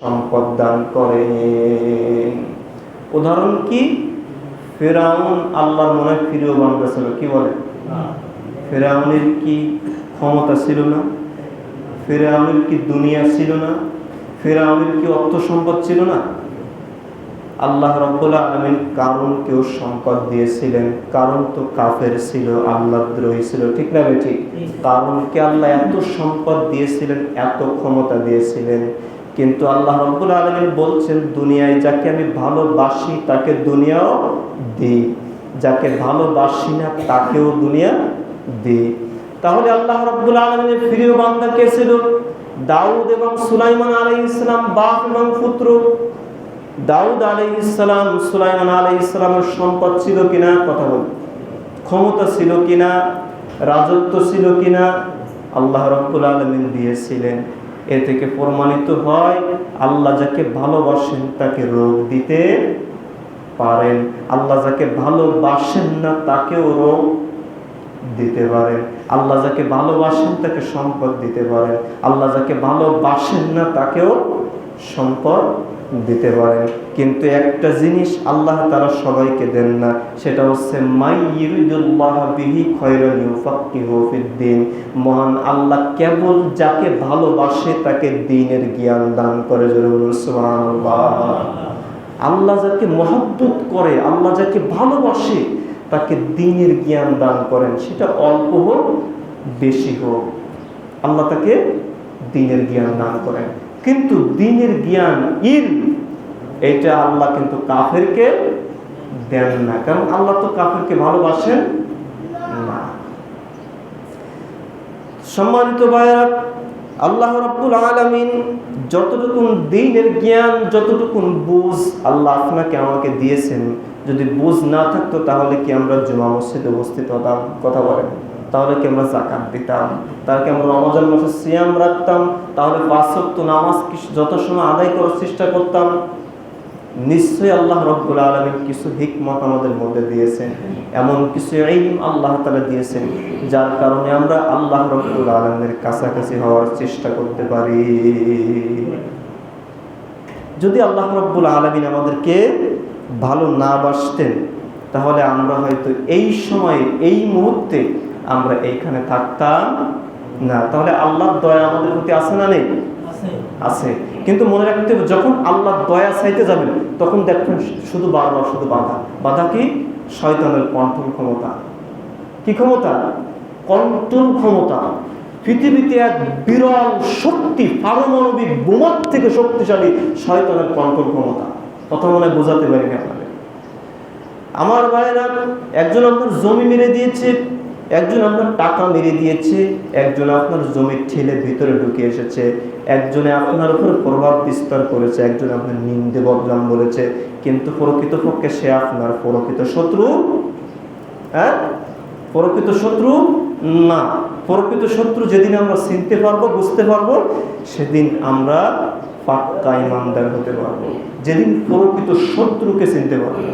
সম্পদ দান করেন। উদাহরণ কি? ফিরআউন আল্লাহর মনে প্রিয় বান্দা ছিল, কি বলে? ফিরআউনের কি ক্ষমতা ছিল না? ফিরআউনের কি দুনিয়া ছিল না? ফিরআউনের কি অর্থ সম্পদ ছিল না? আল্লাহ রাব্বুল আলামিন কারুনকেও সম্পদ দিয়েছিলেন। কারুন তো কাফের ছিল, আল্লাহদ্রোহী ছিল, ঠিক না বেঠিক? কারুনকে আল্লাহ এত সম্পদ দিয়েছিলেন, এত ক্ষমতা দিয়েছিলেন, কিন্তু আল্লাহ রাব্বুল আলামিন বলছেন দুনিয়ায় যাকে আমি ভালোবাসি তাকে দুনিয়াও দিই, যাকে ভালোবাসি না তাকেও দুনিয়া দিই। তাহলে আল্লাহ রাব্বুল আলামিনের প্রিয় বান্দা কে ছিল? দাউদ এবং সুলাইমান আলাইহিস সালাম, বাপ এবং পুত্র। দাউদ আলাইহিস সালাম, সুলাইমান আলাইহিস সালামের সম্পদ ছিল কিনা? কথা বল। ক্ষমতা ছিল কিনা? রাজত্ব ছিল কিনা? আল্লাহ রাব্বুল আলামিন দিয়েছিলেন। এ থেকে প্রমাণিত হয় আল্লাহ যাকে ভালোবাসেন তাকে রোগ দিতে পারেন, আল্লাহ যাকে ভালোবাসেন না তাকেও রোগ দিতে পারেন। আল্লাহ যাকে ভালোবাসেন তাকে সম্পদ দিতে পারেন, আল্লাহ যাকে ভালোবাসেন না তাকেও সম্পদ দিতে পারেন। কিন্তু একটা জিনিস আল্লাহ তাআলা সবাইকে দেন না, সেটা হচ্ছে মাইয়ুরিদুল্লাহ বিহি খায়রান ইউফাক্কিহু ফিদ্দিন। মহান আল্লাহ কেবল যাকে ভালোবাসে তাকে দ্বীনের জ্ঞান দান করে। সুবহানাল্লাহ। আল্লাহ যাকে মহব্বত করে, আল্লাহ যাকে ভালোবাসে তাকে দ্বীনের জ্ঞান দান করেন, সেটা অল্প হোক বেশি হোক, আল্লাহ তাকে দ্বীনের জ্ঞান দান করেন। কিন্তু দ্বীনের জ্ঞান এটা আল্লাহ কিন্তু কাফেরকে দেন না, কারণ আল্লাহ তো কাফেরকে ভালোবাসেন না। সম্মানিত ভাইরা, আল্লাহ রাব্বুল আলামিন যতটুকু দ্বীনের জ্ঞান, যতটুকু বুঝ আল্লাহ আপনাকে আমাকে দিয়েছেন, যদি বুঝ না থাকতো তাহলে কি আমরা জুমা মসজিদে উপস্থিত হতাম? কথা বলেন। তাহলে কি আমরা যাকাত দিতাম? তাহলে কি আমরা রমজান মাসে সিয়াম রাখতাম? তাহলে 5 ওয়াক্ত নামাজ কি যত সময় আদায় করার চেষ্টা করতাম? নিশ্চয়ই আল্লাহ রাব্বুল আলামিন কিছু হিকমত আমাদের মধ্যে দিয়েছেন, এমন কিছু ইলম আল্লাহ তাআলা দিয়েছেন যার কারণে আমরা আল্লাহ রাব্বুল আলামিনের কাছাকাছি হওয়ার চেষ্টা করতে পারি। যদি আল্লাহ রাব্বুল আলামিন আমাদেরকে ভালো না বাসতেন তাহলে আমরা হয়তো এই সময়ে এই মুহূর্তে আমরা এইখানে থাকতাম না। তাহলে আল্লাহর দয়া আমাদের প্রতি আছে না নেই? আছে। কিন্তু মনে রাখতে হবে, যখন আল্লাহর দয়া চাইতে যাবেন তখন দেখবেন শুধু বারবার শুধু বাধা। বাধা কি? শয়তানের কন্ট্রোল ক্ষমতা। কি ক্ষমতা? কন্ট্রোল ক্ষমতা। পৃথিবীতে এক বিরল শক্তি, পারমাণবিক বোমার থেকে শক্তিশালী শয়তানের কন্ট্রোল ক্ষমতা। কথা মনে বোঝাতে পারিনি আপনাদের। আমার ভাইয়েরা, একজন আপনার জমি মেরে দিয়েছে, একজন আপনার টাকা মেরে দিয়েছে, একজন আপনার জমির ঠেলে ভিতরে ঢুকে এসেছে, একজনে আপনার উপর প্রভাব বিস্তার করেছে, একজন আপনার নিন্দে বদনাম বলেছে, কিন্তু প্রকৃতপক্ষে সে আপনার প্রকৃত শত্রু? হ্যাঁ, প্রকৃত শত্রু না। প্রকৃত শত্রু যেদিন আমরা চিনতে পারবো, বুঝতে পারবো, সেদিন আমরা পাক্কা ঈমানদার হতে পারবো, যেদিন প্রকৃত শত্রুকে চিনতে পারবো।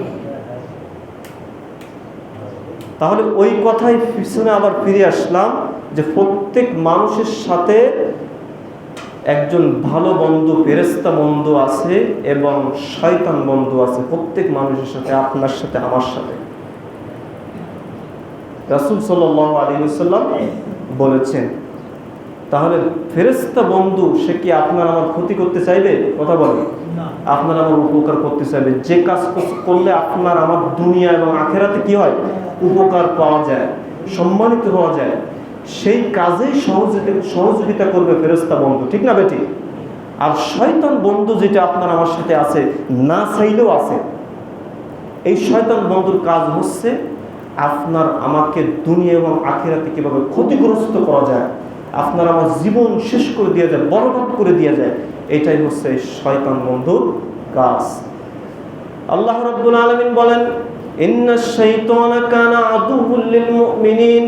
তাহলে ওই কথাই পিছনে আবার ফিরে আসলাম যে প্রত্যেক মানুষের সাথে একজন ভালো বন্ধু, ফেরেশতা বন্ধু আছে এবং শয়তান বন্ধু আছে। প্রত্যেক মানুষের সাথে, আপনার সাথে, আমার সাথে। রাসূল সাল্লাল্লাহু আলাইহি ওয়াসাল্লাম বলেছেন, তাহলে ফেরেশতা বন্ধু সে কি আপনার আমার ক্ষতি করতে চাইবে? কথা বলেন। আপনার আমার উপকার করতে চাইবে। যে কাজ করলে আপনার আমার দুনিয়া এবং আখিরাতে কি হয়? উপকার পাওয়া যায়, সম্মানিত হওয়া যায়, সেই কাজেই সহযোগিতা করবে ফেরেশতা বন্ধু, ঠিক না বেটি? আর শয়তান বন্ধু যেটা আপনার আমার সাথে আছে, না চাইলেও আছে, এই শয়তান বন্ধুর কাজ হচ্ছে আপনার আমাকে দুনিয়া এবং আখিরাতে কিভাবে ক্ষতিগ্রস্ত করা যায়, আপনার আমার জীবন শেষ করে দেওয়া যায়, বরবাদ করে দেওয়া যায়, এটাই হচ্ছে শয়তান বন্ধুর কাজ। আল্লাহ রাব্বুল আলামিন বলেন, ইন্নাশ শাইতানা কানা আদুউল লিল মুমিনিন।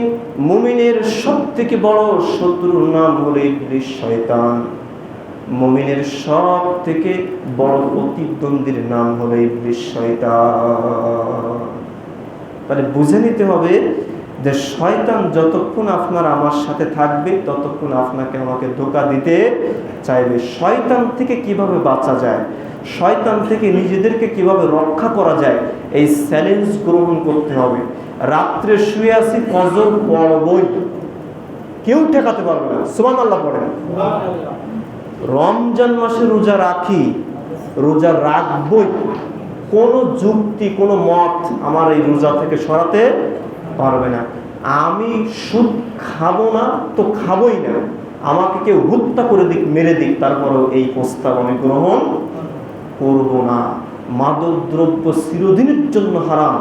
মুমিনের সবথেকে বড় শত্রুর নাম হলো ইবলিস, শয়তান। মুমিনের সবথেকে বড় প্রতিদ্বন্দ্বীর নাম হলো ইবলিস, শয়তান। তাহলে বুঝে নিতে হবে যে শয়তান যতক্ষণ আপনার আমার সাথে থাকবে ততক্ষণ আপনাকে আমাকে ধোঁকা দিতে চাইবে। শয়তান থেকে কিভাবে বাঁচা যায়, শয়তান থেকে নিজেদেরকে কিভাবে রক্ষা করা যায়, এই চ্যালেঞ্জ গ্রহণ করতে হবে। রাত্রে শুয়ে আছি, ফজর পড়বই, কেউ ঠেকাতে পারবে না। সুবহানাল্লাহ পড়েন। রমজান মাসে রোজা রাখি, রোজা রাখবই, কোনো যুক্তি কোনো মত আমার এই রোজা থেকে সরাতে পারবে না। আমি সুদ খাবো না তো খাবোই না, আমাকে কেউ হত্যা করে দিক, মেরে দিক, তারপরেও এই প্রস্তাব আমি গ্রহণ করব না। মাদক দ্রব্য চিরদিনের জন্য হারাম,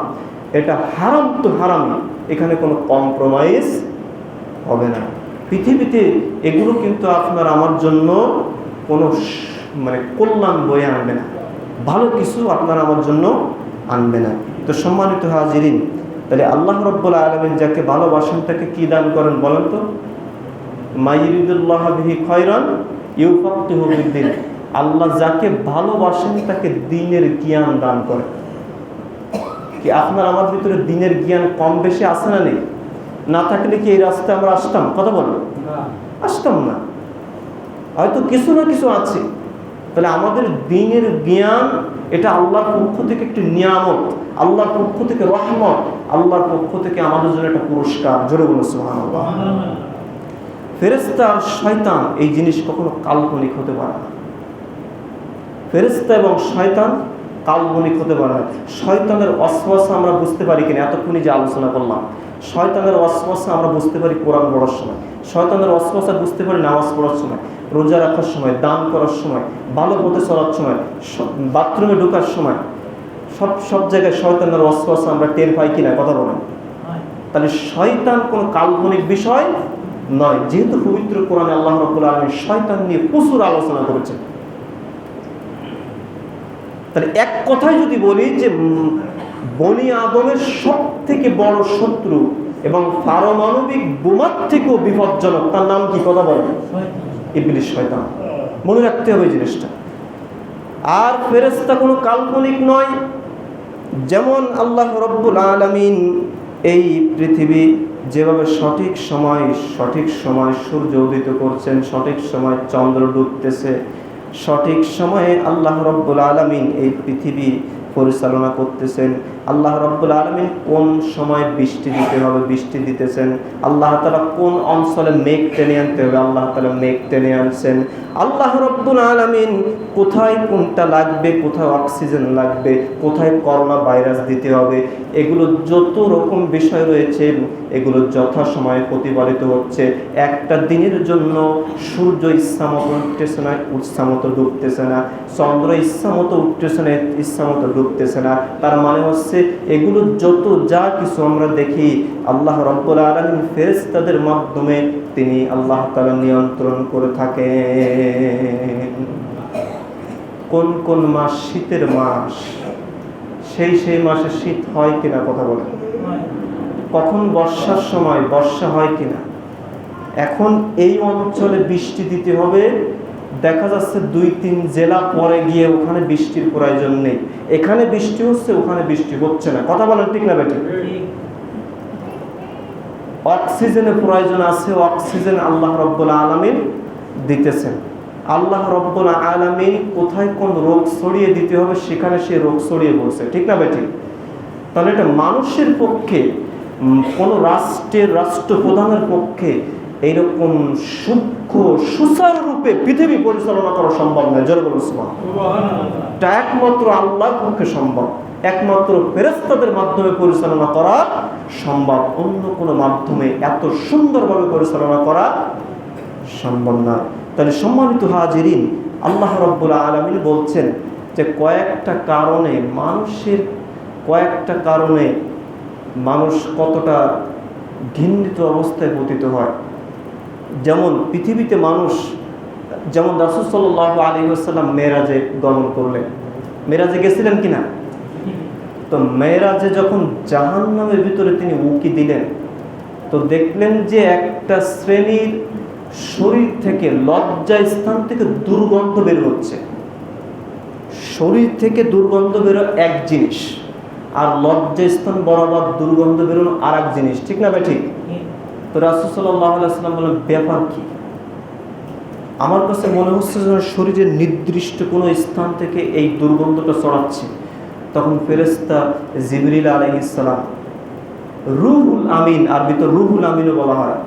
এটা হারাম তো হারামই, এখানে কোনো কম্প্রোমাইজ হবে না। পৃথিবীতে এগুলো কিন্তু আপনার আমার জন্য কোনো কল্যাণ বয়ে আনবে না, ভালো কিছু আপনার আমার জন্য আনবে না। তো সম্মানিত হাজিরিন, তাহলে আল্লাহ রাব্বুল আলামিন যাকে ভালোবাসেন তাকে কি দান করেন বলেন তো? মাইয়ুরিদুল্লাহু বিহি খায়রান ইউফাক্কিহু ফিদ্দীন। আল্লাহ যাকে ভালোবাসেন তাকে দ্বীনের জ্ঞান দান করেন। কি আপনার আমার ভিতরে দ্বীনের জ্ঞান কম বেশি আছে না নেই? না থাকলে কি এই রাস্তায় আমরা আসতাম? কথা বলুন, আসতাম না। হয়তো কিছু না কিছু আছে। তাহলে আমাদের দ্বীনের জ্ঞান এটা আল্লাহর পক্ষ থেকে একটি নিয়ামত, আল্লাহর পক্ষ থেকে রহমত, আল্লাহর পক্ষ থেকে আমাদের জন্য একটা পুরস্কার। জোরে বলুন সুবহানাল্লাহ। ফেরেশতা আর শয়তান এই জিনিস কখনো কাল্পনিক হতে পারে না। ফেরেশতা এবং শয়তান কাল্পনিক হতে পারে না। শয়তানের ওয়াসওয়াসা আমরা বুঝতে পারি কিনা, এতক্ষণই যে আলোচনা করলাম, শয়তানের ওয়াসওয়াসা আমরা বুঝতে পারি কোরআন পড়ার সময়, শয়তানের ওয়াসওয়াসা বুঝতে পারি নামাজ পড়ার সময়, রোজা রাখার সময়, দান করার সময়, ভালো পথে চলার সময়, বাথরুমে ঢোকার সময়, সব জায়গায় শয়তানের ওয়াসওয়াসা আমরা টের পাই কিনা? কথা বলেন। তাহলে শয়তান কোনো কাল্পনিক বিষয় নয়, যেহেতু পবিত্র কোরআনে আল্লাহ রাব্বুল আলামিন শয়তান নিয়ে প্রচুর আলোচনা করেছেন। তাহলে এক কথায় যদি বলি যে বনি আদমের সব থেকে বড় শত্রু এবং পারমাণবিক বোমার থেকেও বিপজ্জনক, তার নাম কি? কথা বলেন, ইবলিস, শয়তান। মনে রাখতে হবে জিনিসটা। আর ফেরেশতা কোনো কাল্পনিক নয়। যেমন আল্লাহ রাব্বুল আলামিন এই পৃথিবী যেভাবে সঠিক সময় সূর্য উদিত করছেন, সঠিক সময় চন্দ্র ডুবতেছে, সঠিক সময়ে আল্লাহ রাব্বুল আলামিন এই পৃথিবী পরিচালনা করতেছেন। আল্লাহ রাব্বুল আলামিন কোন সময় বৃষ্টি দিতে হবে বৃষ্টি দিতেছেন, আল্লাহ তাআলা কোন অঞ্চলে মেঘ টেনে আনতে হবে আল্লাহ তাআলা মেঘ টেনে আনছেন। আল্লাহ রাব্বুল আলামিন কোথায় কোনটা লাগবে, কোথায় অক্সিজেন লাগবে, কোথায় করোনা ভাইরাস দিতে হবে, এগুলো যত রকম বিষয় রয়েছে এগুলো যথাসময়ে প্রতিপালিত হচ্ছে। একটা দিনের জন্য সূর্য ইচ্ছামতো উঠতেছে না, ইচ্ছামতো ডুবতেছে না, চন্দ্র ইচ্ছামতো উঠতেছে না, ইচ্ছামতো ডুবতেছে না। তার মানে হচ্ছে এগুলো যত যা কিছু আমরা দেখি আল্লাহ রাব্বুল আলামিন ফেরেশতাদের মাধ্যমে তিনি আল্লাহ তাআলা নিয়ন্ত্রণ করে থাকেন। কোন কোন মাস শীতের মাস, সেই মাসে শীত হয় কিনা? কথা বলেন। কখন বর্ষার সময় বর্ষা হয় কিনা? এখন এই অঞ্চলে বৃষ্টি দিতে হবে, দেখা যাচ্ছে 2-3 জেলা পরে গিয়ে ওখানে বৃষ্টির প্রয়োজন নেই, এখানে বৃষ্টি হচ্ছে ওখানে বৃষ্টি হচ্ছে না। কথা বলেন ঠিক না বেঠিক? অক্সিজেনের প্রয়োজন আছে, অক্সিজেন আল্লাহ রাব্বুল আলামিন দিতেছেন। আল্লাহ রাব্বুল আলামিন কোথায় কোন রোগ ছড়িয়ে দিতে হবে সেখানে সেই রোগ ছড়িয়ে পড়ছে, ঠিক না বেঠিক? তাহলে এটা মানুষের পক্ষে, কোন রাষ্ট্রপ্রধানের পক্ষে এইরকম সূক্ষ্ম সুচারুরূপে পৃথিবী পরিচালনা করা সম্ভব নয়। জোরে বলুন সুবহানাল্লাহ। এটা একমাত্র আল্লাহর পক্ষে সম্ভব, একমাত্র ফেরেশতাদের মাধ্যমে পরিচালনা করা সম্ভব, অন্য কোনো মাধ্যমে এত সুন্দরভাবে পরিচালনা করা সম্ভব না। তাহলে সম্মানিত হাজিরিন, আল্লাহ রাব্বুল আলামিন বলছেন যে কয়েকটা কারণে মানুষ কতটা ঘৃণিত অবস্থায় পতিত হয়। যেমন পৃথিবীতে মানুষ, যেমন রাসূল সাল্লাল্লাহু আলাইহি ওয়াসাল্লাম মেরাজে গমন করলেন, মেরাজে গেছিলেন কিনা? তো মেরাজে যখন জাহান্নামের ভিতরে তিনি উঁকি দিলেন তো দেখলেন যে একটা শ্রেণীর শরীর থেকে, লজ্জা স্থান থেকে দুর্গন্ধ বের হচ্ছে। শরীর থেকে দুর্গন্ধ বেরো এক জিনিস, আর লজ্জাস্থান বরাবর দুর্গন্ধ বেরোনো আর এক জিনিস, ঠিক না ঠিক? তো রাসূল সাল্লাল্লাহু আলাইহি ওয়াসাল্লাম বললেন, ব্যাপার কি? আমার কাছে মনে হচ্ছে যেন শরীরের নির্দিষ্ট কোনো স্থান থেকে এই দুর্গন্ধটা ছড়াচ্ছে। তখন ফেরেশতা জিবরিল আলাইহিস সালাম, রুহুল আমিন, আরবিতে রুহুল আমিনও বলা হয়,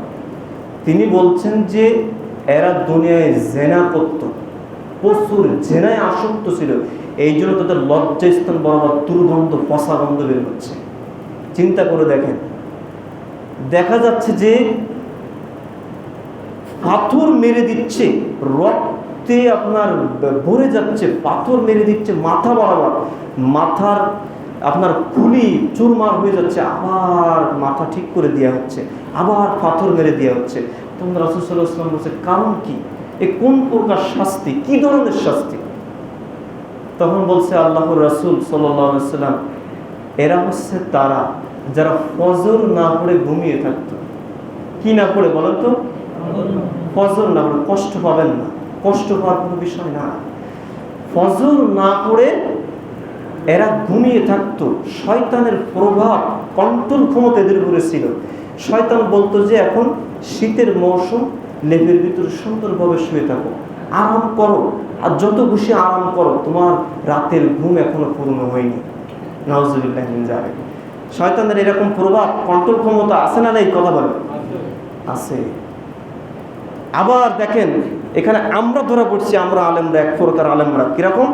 তিনি বলছেন যে এরা দুনিয়ায় জেনা করত, প্রচুর জেনায় আসক্ত ছিল, এই জন্য তাদের লজ্জাস্থান বরাবর দুর্গন্ধ, পচা গন্ধ বের হচ্ছে। চিন্তা করে দেখেন, দেখা যাচ্ছে যে পাথর মেরে দিচ্ছে, রক্তে আপনার ভরে যাচ্ছে, পাথর মেরে দিচ্ছে মাথা বরাবর, মাথার আপনার খুলি চুরমার হয়ে যাচ্ছে, আবার মাথা ঠিক করে দেওয়া হচ্ছে, আবার পাথর মেরে দেওয়া হচ্ছে। তখন রাসূল সাল্লাল্লাহু আলাইহি ওয়াসাল্লাম বলছে, কারণ কি? এ কোন প্রকার শাস্তি, কি ধরনের শাস্তি? তখন বলছে আল্লাহর রাসূল সাল্লাল্লাহু আলাইহি ওয়াসাল্লাম, এরা হচ্ছে তারা যারা ফজর না পড়ে ঘুমিয়ে থাকতো। কি না পড়ে বলেন তো? ফজর না পড়ে। কষ্ট পাবেন না, কষ্ট পাওয়ার কোনো বিষয় না। ফজর না পড়ে এরা ঘুমিয়ে থাকতো। শয়তানের প্রভাব, কন্ট্রোল ক্ষমতা এদের উপরে ছিল। শয়তান বলতো যে এখন শীতের মৌসুম, লেপের ভিতরে সুন্দরভাবে শুয়ে থাকো, আরাম করো, আর যত খুশি আরাম করো, তোমার রাতের ঘুম এখনো পূর্ণ হয়নি। নাউজুবিল্লাহ মিন যালিক। শয়তানের এরকম প্রভাব, কন্ট্রোল ক্ষমতা আছে না? এই কথা বলে আছে। আবার দেখেন, এখানে আমরা ধরা পড়ছি, আমরা আলেমরা, এক প্রকার আলেমরা কিরকম,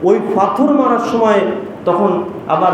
ওই পাথর মারার সময় তখন আবার